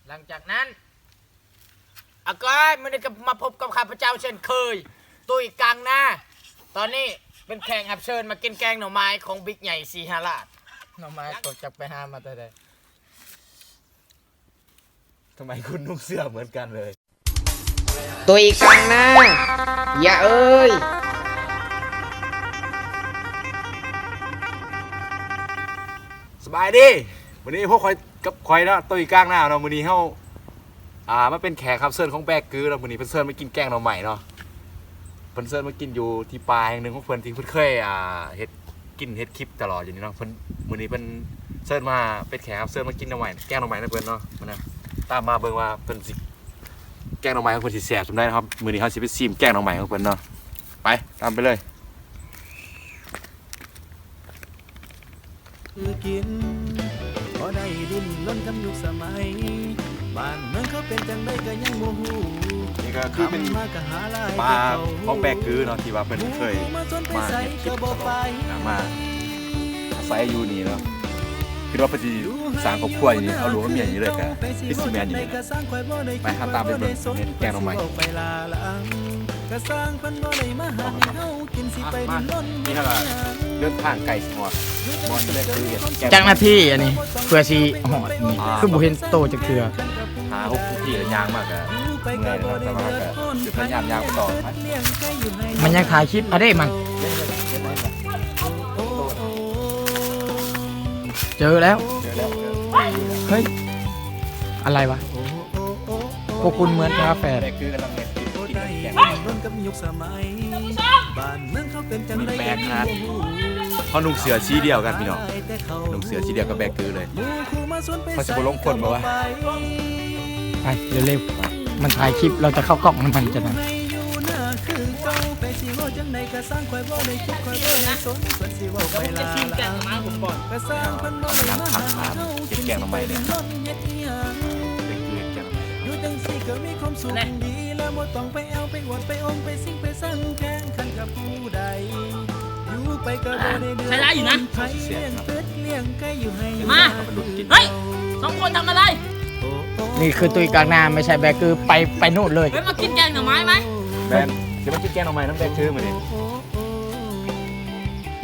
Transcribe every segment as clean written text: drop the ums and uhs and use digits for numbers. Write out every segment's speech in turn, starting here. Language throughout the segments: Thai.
หลังจากนั้นอาก้อยมันก็มาพบกับข้าพเจ้าเช่นเคยตุ้ยกังหน้าตอนนี้เป็นแขกรับเชิญมากินแกงหน่อไม้ของบิ๊กใหญ่สีหราชหน่อไม้ตกจากไปหามาแต่ใด ทำไมคุณนุ่งเสื้อเหมือนกันเลย ตุยกังหน้าอย่าเอ้ย สบายดีวันนี้พวกคอยกับคอยเนาะตัวอีกก้างหน้าเนาะวันนี้เฮามาเป็นแขกรับเชิญของแบกกือเนาะวันนี้เพิ่นเชิญมากินแกงหน่อใหม่เนาะเพิ่นเชิญมากินอยู่ที่ป่าแห่งหนึ่งของเพิ่นที่เพิ่นเคยเฮ็ดกินเฮ็ดคลิปตลอดอยู่นี่เนาะเพิ่นวันนี้เพิ่นเชิญมาเป็นแขกรับเชิญมากินหน่อใหม่แกงหน่อใหม่นะเพิ่นเนาะมันนะตามมาเบิ่งว่าเพิ่นสิแกงหน่อใหม่ของเพิ่นสิแซ่บจำได้นะครับมื้อนี้เฮาสิไปชิมแกงหน่อใหม่ของเพิ่นเนาะไปตามไปเลย กินพอได้ดินล้นกำยุคสมัยบ้านเมืองเขาเป็นจังไดก็ยังโมหู นี่ก็คือเป็นปลาของแบกคือเนาะที่ว่าเป็นเคยมาเห็นคลิปตลอดมาอาศัยอยู่นี่เนาะคิดว่าปฏิสร้างครอบครัวอย่างนี้เอาลูกเอาเมียอย่างนี้เลยกันพิสแมนอย่างนี้ไปหาตามไปเบิ่งเห็นแกงหน่อไม้นี่ถ้าเรื่องทางไก่สมอดมอนก็เลยคือแกง จังหน้าที่อันนี้เพื่อสีหอดนี่คือบุเห็นโตจะเกลือ หา6ที่แล้วยางมากอะเมื่อยนะครับแต่ว่าก็คือพยายามยางต่อไป มันยังถ่ายคลิปอะไรมันเจอแล้วเฮ้ยอะไรวะพวกคุณเหมือนกาแฟ แบกคือกำลังเล่นกินแกง ล้นกำยุคสมัยบ้านเมืองเขาเป็นจังได แบกครับเขานุ่งเสือชี้เดียวกันพี่น้องนุ่งเสือชี้เดียวกับแบกคือเลยเขาจะบ่ลงคนบ่วะ ไปเร็วๆมันถ่ายคลิปเราจะเข้ากล้องมันจะนั่น จะชิมแกงมาผมก่อนก็สร้างพันบ่ได้มาหาเฮากินแกงทำไมเนี่ยเฮ็ดอีหยังอยู่จังซี่ก็มีความสุขดีแล้วบ่ต้องไปเอาไปอวดไปอมไปสิ่งไปสั่งแข่งขันกับผู้ใดอยู่ไปก็บ่ได้เดือด ใช้ได้อยู่นะ ใครเลี้ยงเป็ดเลี้ยงไก่อยู่ให้ มา เฮ้ยสองคนทำอะไร นี่คือตุยกลางนาไม่ใช่แบกคือไปนู่นเลย เฮ้ยมากินแกงหน่อไม้ไหม แบนเดี๋ยวมากินแกงทำไมน้ำแบกคือมาดิ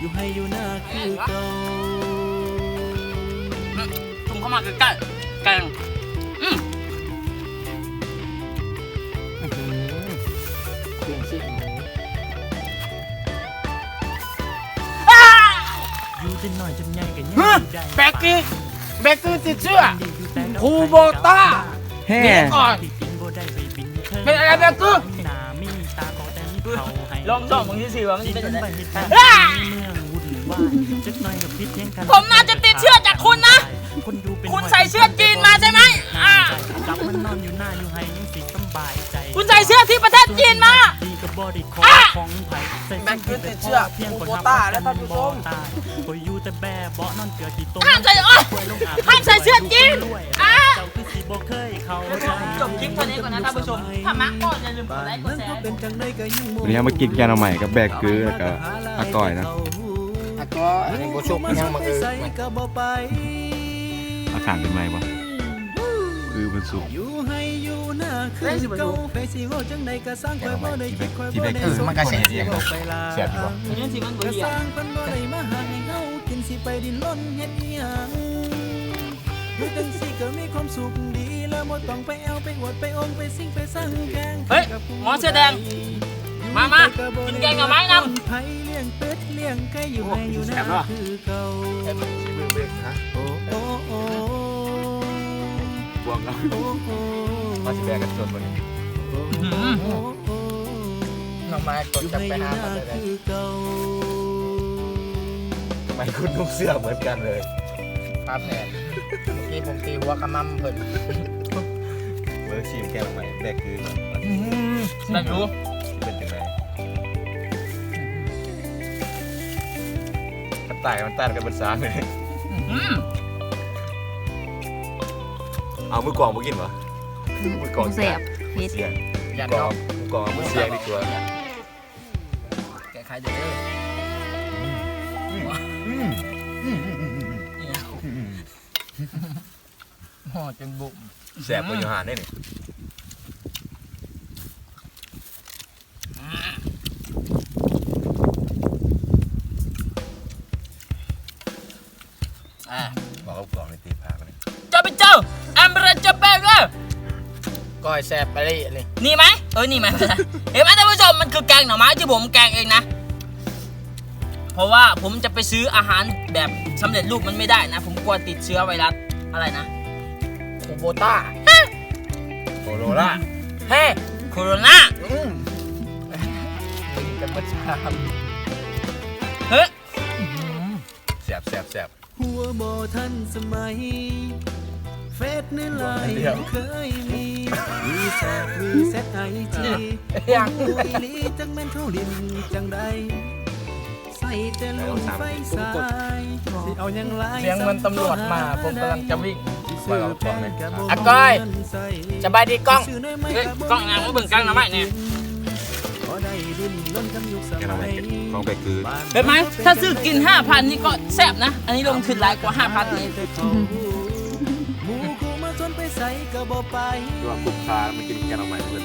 อยู่ให้อยู่หน้าคือเก่า จุ่มเข้ามาใกล้ๆแกงอืม อยู่จนหน่อยจนใหญ่กันยัง ฮะ ได้ แบกคือติดเชื้อ คูโบต้า แฮ่ เดี๋ยวก่อน เป็นอะไรแบกคือ หน้ามีตาขอแต่มีเขาให้ ลองส่องมึงที่สี่ว่ามัน สิ เป็น จ ยั น งไง ไปเฮ็ดการเมืองวุ่นวายจักหน่อยกับพิษเทียงกัน ผมน่าจะติดเชื้อจากคุณนะ คนดูเป็น คุณใส่เสื้อจีนมาใช่ไหมจับมันนอนอยู่หน้าอยู่ให้ยังสิสบายใจ คุณใส่เสื้อที่ประเทศจีนมา ดีกับบอดี้ของไผ่ใส่ แบกคือติดเชื้อ เพียง คู คน โบ ทำ ต้าและท่านผู้ชม ก็อยู่แต่แบ่เบาะนอนเกลือกี่ต้น ห้ามใส่ห้ามใส่เสื้อจีน เจ้าคือสิบ่เคยเข้าใจ จบคลิปเท่านี้ก่อนนะท่านผู้ชมถ้ามักก็อย่าลืมกดไลค์กดแชร์ วันนี้มากินแกงทำไมกับแบกคือแล้วก็อาก่อยนะ อ่ะก็อันนี้โบชุบยังมาอาการเป็นไงวะคือมันสุก อยู่ให้อยู่หน้าคือเก่าไปสิเว้าจังใดก็สร้างข่อยบ่ได้คิดข่อยบ่ได้สน มันก็เสียเสียง เสียบอยู่วะ นี่สิมันบุ ก็ รี สร้างเพิ่นบ่ได้มาหาให้เฮากินสิไปดินรนเฮ็ดอีหยังอยู่จังซี่ก็มีความสุขดีแล้วบ่ต้องไปเอาไปอวดไปอมไปสิ่งไปสั่งแข่ง เฮ้ยหมอเสื้อแดง มากินแกงหน่อไม้นำ ไผเลี้ยงเป็ดเลี้ยงไก่อยู่ให้อยู่หน้าคือเก่าโอ้โอ้โอ้ บวกแล้วมาสิแบกกันจนวันนี้ หน่อไม้ตกจากไปหามาแต่ใด ทำไมคุณนุ่งเสื้อเหมือนกันเลย ครับแน่เมื่อกี้ผมตีหัวขมั่มเพิ่น เมื่อชิมแกงทำไมแบกคือก่อน ได้รู้ ที่เป็นยังไงมันตายกันบนซ้ำเลย เอามือกองมากินเหรอมือกอง เสียบพิษ เสียง ยัน ก น อ อง ก มือกองมือเสียงดีกว่า แกใครเด้อ น ห่อจนบุ๋ม แสบกว่าอยู่หานได้นี่ บอกเขากล่องในตีพากันเลย เจ้าเป็นเจ้าอัมเบรจะแบกเลย ก้อยแซ่บไปเลยนี่ นี่ไหมนี่ไหม เห็นไหมท่านผู้ชมมันคือแกงหน่อไม้ที่ผมแกงเองนะเพราะว่าผมจะไปซื้ออาหารแบบสำเร็จรูปมันไม่ได้นะผมกลัวติดเชื้อไวรัสอะไรนะ โคโบต้า โคโรล่า เฮ้ โคโรนา กินกันประชาม เฮ้ย แสบ หัวบ่ทันสมัยเฟซในไลน์เคยมีวีแซดไอจี ยัง อีหลีจังแม่นเขาลินจังใดใส่แต่ลุงไฟสายสิเอายังไง เสียงเหมือนตำรวจมาผมกำลังจะวิ่ง ปล่อยเรากล่องเลย อ่ะก้อยสบายดีกล้อง เฮ้ยกล้องงานว่าเบิ่งแกงหน่อไม้เนี่ย พอได้ดินล้นกำยุกส แกงหน่อ มั ไม้ ย ของแบกคือ เห็นไหมถ้าซื้อกิน 5,000 นี่ก็แซ่บนะ อันนี้ลงทุนหลายกว่า 5,000นี่ หมูกูมาชวนไปใส่ก็บ่ไป ดูว่าคุกคามากินแกงหน่อไม้เพื่อน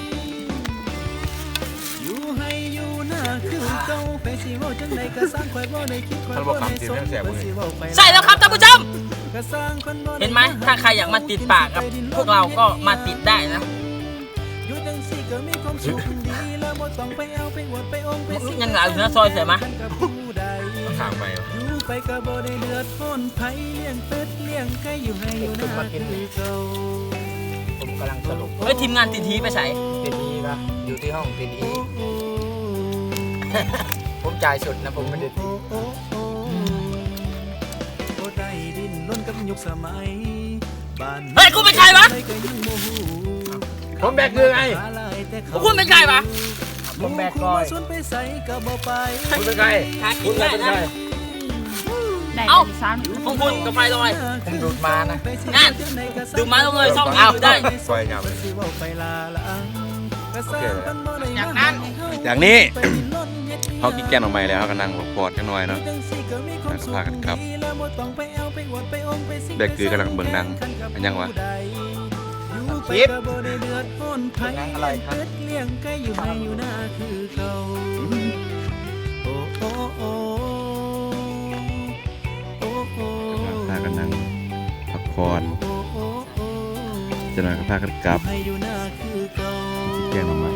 อยู่ให้อยู่หน้าคือเก่าไปสิเว้าจังไดก็สร้างข่อยบ่ได้คิดข่อยบ่ได้สนสิเว้าไป ใช่แล้วครับท่านผู้ชม ก็สร้างคนบ่ด้ เห็นไหมถ้าใครอยากมาติดปากกับพวกเราก็มาติดได้นะ อยู่จังซี่ก็มีความสุขดีแล้วบ่ต้องไปเอาไปอวดไปองไปสิ ยังเหงาอยู่นะซอยเสียมะ กับผู้ใด ทางไป อยู่ไปก็บ่ได้เดือดร้อนไผเลี้ยงเป็ดเลี้ยงไก่อยู่ให้อยู่หน้าคือเก่า ผมกำลังสรุป เฮ้ยทีมงานติดทีไปใส่ ติดอีปะอยู่ที่ห้องติดอี ผมจ่ายสุดนะผมไม่ได้ติด โอ้ได้ดินล้นกับยุคสมัยบ้าน เฮ้ยกูเป็นใครวะ ผมแบกคือไง คุณเป็นใครวะ ผมแบกก้อย ชวนไปใส่ก็บ่ไป คุณเป็นใคร หากิ คุ น ณ ได้ เป็น นะ ใคร เอ้าของคุณกับไฟลอย ผมดูดมานะ นั่นดูมาลงเลยช่องนี้อยู่ได้ ไฟยาวเลย จากนั้น อย่างนี้เขากินแกงหน่อไม้แล้วเขาก็นั่งปอดกันหน่อยเนาะนั่งพากันครับแบกคือกำลังเบิ่งหนังอันยังวะ คลิปหนังอะไรครับ เลี้ยงไก่อยู่ให้อยู่หน้าคือเขาโอ้โอ้โอ้โอ้โอ้ พากันนั่งพักผ่อน โอ้โอ้โอ้ จะนอนก็พากันกลับ ให้อยู่หน้าคือเก่า แกงหน่อไม้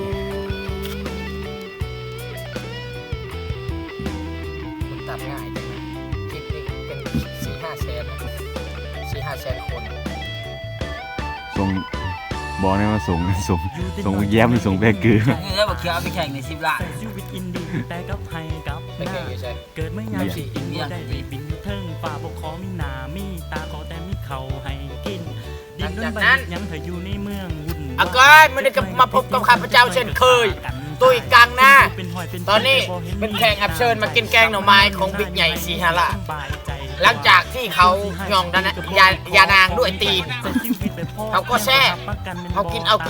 มันตัดง่ายจังนะคลิปนี้เป็น4-5 แสนนะ4-5 แสนคน ส่งบอลให้มาส่งแย้มหรือส่งแบกคือ นี่แล้วบอกเคียวเอาไปแข่งใน10 ล้าน ใส่ชีวิตอินดีแต่กับให้กับ ไม่ ห เก่ น้าง อยู่ใช่ เกิดไม่ยามสิกินบ่ได้ไปบินเทิงฝ่าบกคอมีหนามีตาขอแต่มีเขาให้กินดินนั้นบัดยังเธออยู่ในเมืองวุ่น อ่ะก้อยมันได้มาพบกับข้าพเจ้าเช่นเคย ตุ้ยกลางหน้า ตอนนี้เป็นแขกรับเชิญมากินแกงหน่อไม้ของบิ๊กใหญ่สีหราชหลังจากที่เขาย่องยานางด้วยตีน เขาก็แช่เขากินเอา ค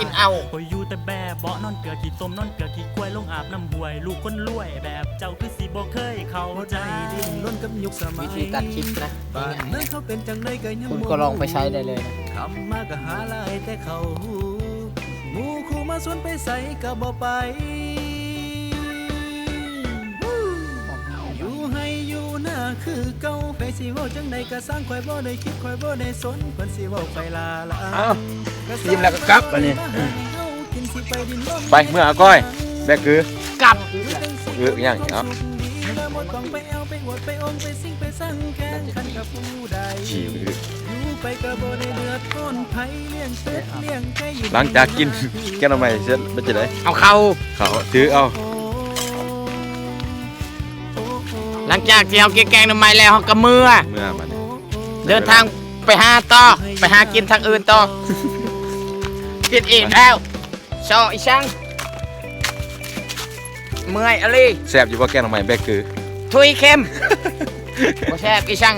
อยอยู่แต่แบบเบาะนอนเกลือขี้ต้มนอนเกลือขี้กล้วยลงอาบน้ำห่วยลูกคนรวยแบบเจ้าคือสิบ่เคยเข้าใจดิ้นล้นกับยุคสมัย วิธีตัดคลิปนะ บ้านนั้นเขาเป็นจังไดก็ยัง คุณก็ลองไปใช้ได้เลยนะ คำมาก็หาลายแต่เขาหมู่คู่มาสวนไปใส่ก็บ่ไปอยู่ให้อยู่หน้าคือเก่าไปสิเว้าจังใดก็สร้างข่อยบ่ได้คิดข่อยบ่ได้สนเพิ่นสิเว้าไปลาละ ทีมแล้วก็กลับอันนี้ ไปเมื่ออาก้อยแบกคือก ลับ อย่างเนาะฉี่มือหลังจากกินแกงหน่อไม้เสร็จเป็นจะได เอาเข้า เขาถือเอา หลังจากที่เขากินแกงหน่อไม้แล้วเขาก็เมื่อ เมื่อมัน เดินทางไปหาต่อไปหากินทางอื่นต่อกินอีกแล้วชออีช่างเมื่อยอะไร แซ่บอยู่ว่าแกงหน่อไม้แบกคือ ทุยเค็ม บ่แซ่บอีช่าง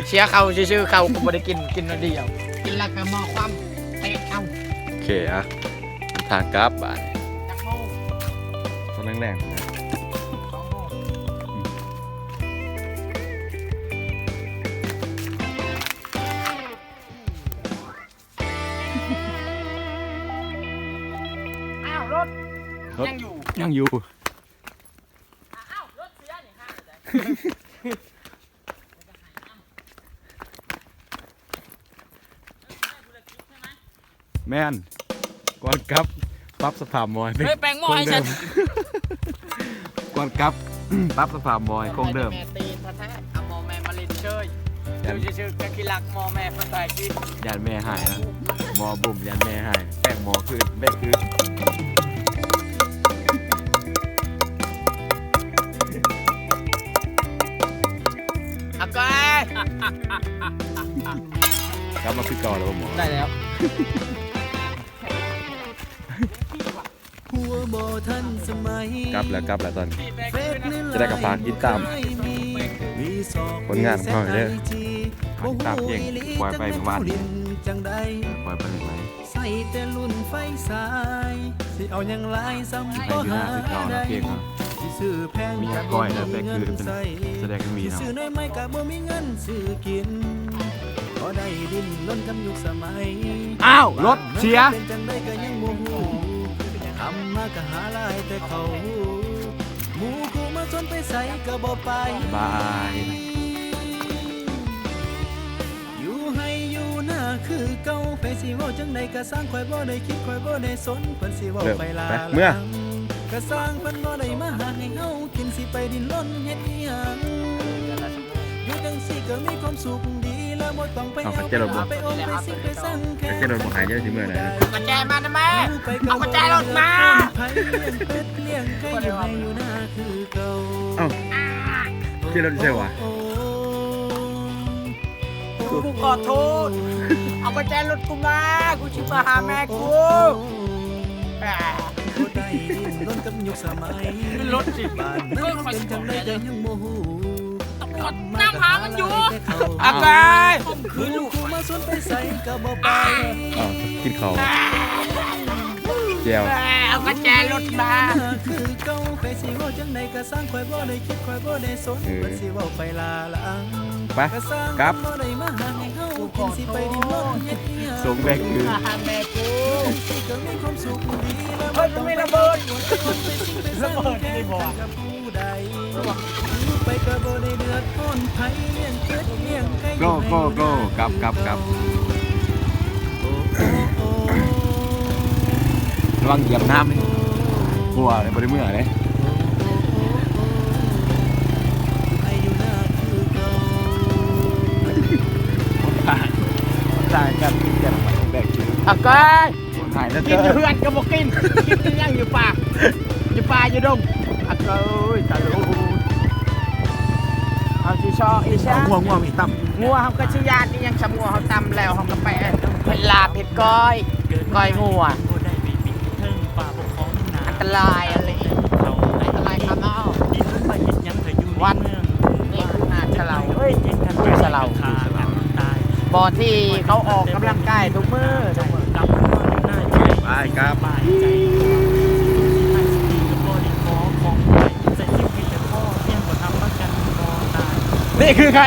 เสียเขาชื่อเขาก็บ่ได้กินนาเดียว กินแล้วก็มอความเตะเอา โอเคอะทางกลับบ้าน จักโมง ต้องแรงๆนะ 2 โมง ถ รถ ยังอยู่ ยังอยู่ อ้าวรถเสียนี่ห้าเลย แม่นก่อนครับปรับสภาพมอย เฮ้ยแปลงหม้อให้ฉัน ก่อนครับ ปรับสภาพมอยคงเดิม แม่ตีนแท้ๆเอาหมอแม่มาเลินเชย ยัน ชื่อๆกะกิลักหมอแม่ภาษาอังกฤษ ยันแม่หายนะหมอบุ่มยันแม่หายแป้งหมอคือแม่คือ อากอย กลับมาคือเก่าแล้วหมอ ได้แล้ว หัวบ่ทันสมัย กลับแล้วตอน เฟซนี่ จะได้กับฝากติดตาม มีศอก ผลงานของเขาเด้อ บ่ ตามเพลงปล่อยไปเมื่อวาน จังใด ปล่อยไปเลยไหม ใส่แต่รุ่นไฟสายสิเอาหยังหลายซ้ำ ให้ ก็ อยู่ห หา น้าคือเก่านะ ได้ เพลงเนาะ สิซื้อแพง มี ก็ อาก้อยและ บ่ แบก มี คือ เงิน เป็น ใส่ แสดงกันมี สิ เนาะ ซื้อน้อยไม่ก็บ่มีเงินซื้อกินก็ได้ดิ้นรนกับยุคสมัย อ้าวรถเสีย เป็นจังได้ก็ยังบ่ฮู้ทำมาก็หาหลายแต่เขาหมู่กูมาชวนไปใส่ก็บ่ไป บาย อยู่ให้อยู่หน้าคือเก่าไปสิเว้าจังใดก็สร้างข่อยบ่ได้คิดข่อยบ่ได้สนเพิ่นสิเว้าไปลา ไปเมื่อ ก็สร้างเพิ่นบ่ได้มาหาให้เฮากินสิไปดิ้นรนเฮ็ดอีหยังอยู่จังซี่ก็มีความสุขดีแล้วบ่ต้องไปเอาไปอมไปสิไปสั่งแค่ แค่โดนบอกหายเยอะสิเมื่อไหร่ เอากุญแจมานะแม่เอากุญแจรถมา ไผเลี้ยงเป็ดเลี้ยงไก่อยู่ให้อยู่หน้าคือเก่า เอ้าที่รถเซลวะ กูขอโทษเอากุญแจรถกูมากูชิมาหาแม่กูอ่า บ่ได้ดิ้นรนกับยุคสมัย ขึ้นรถสิ บ้านนั้นเขาเป็นจังไดก็ยังบ่ฮู้ น้ำหามันอยู่ อากอย คือลูกกูมาสวนไปใส่ก็บ่ไป อ้าวกินเขาเจียว เอากุญแจรถมา คือเก่าไปสิเว้าจังไดก็สร้างข่อยบ่ได้คิดข่อยบ่ได้สนเพิ่นสิเว้าไปลาลัง ไป ก็สร้าง ครับ บ่ได้มาหาให้เฮากินสิไปดิ้นรนเฮ็ดอีหยัง ส่งแบกคือ มาหาแม่กู สิก็มีความสุขดีแล้ว เฮ้ยมันไม่ระเบิด ระเบิดนี่บ่กับผู้ใดไปก็บ่ได้เดือดร้อนไผเลี้ยงเป็ดเลี้ยงไก่ โก้กลับ ระวังเหยียบน้ำนี่กลัวเลยบริเมื่อเลย ให้อยู่หน้าคือเก่า ต่างกันกินกันมาแบกคือ อากอย หายแล้ว กิ เกิ นอยู่เพื่อนก็บอกกินกินยังอยู่ป่าอยู่ป่าอยู่ดงอากอยตาลูเอาชิชออีช่า ง่วงอีกตั้ม งัวเขาก็ชื่อยาที่ยังชำงัวเขาตำแล้วเขาก็ไปเวลาเผ็ดก้อยงัวอันตรายอะไรอันตรายครับเอาวันนี่คือหาดเฉลาเฮ้ยคือเฉลาบ่อที่เขาออกกำลังกายทุกมื้อ ไปครับนี่คือใคร